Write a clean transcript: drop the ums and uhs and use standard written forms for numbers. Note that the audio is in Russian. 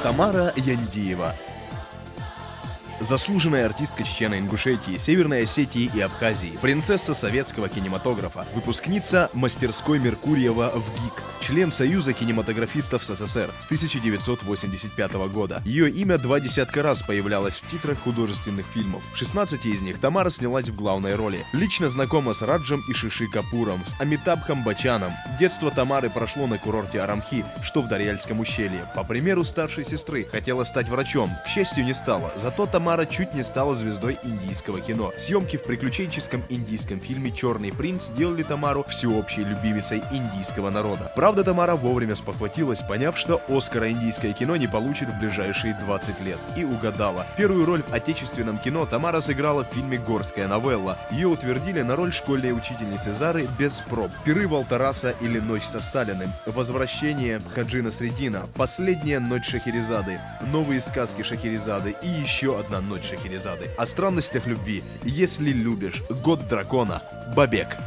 Тамара Яндиева. Заслуженная артистка Чечено-Ингушетии, Северной Осетии и Абхазии, принцесса советского кинематографа, выпускница мастерской Меркурьева в ГИК, член Союза кинематографистов СССР с 1985 года. Ее имя 20 раз появлялось в титрах художественных фильмов. В 16 из них Тамара снялась в главной роли. Лично знакома с Раджем и Шиши Капуром, с Амитабхом Баччаном. Детство Тамары прошло на курорте Арамхи, что в Дарьяльском ущелье. По примеру старшей сестры, хотела стать врачом, к счастью, не стала. Зато Тамара чуть не стала звездой индийского кино. Съемки в приключенческом индийском фильме «Черный принц» делали Тамару всеобщей любимицей индийского народа. Правда, Тамара вовремя спохватилась, поняв, что Оскара индийское кино не получит в ближайшие 20 лет. И угадала. Первую роль в отечественном кино Тамара сыграла в фильме «Горская новелла». Ее утвердили на роль школьной учительницы Зары без проб. «Пиры Валтараса» или «Ночь со Сталиным», «Возвращение Хаджи Насреддина», «Последняя ночь Шахерезады», «Новые сказки Шахерезады» и еще одна «Ночь Шахерезады». О странностях любви. Если любишь. Год дракона. Бабек.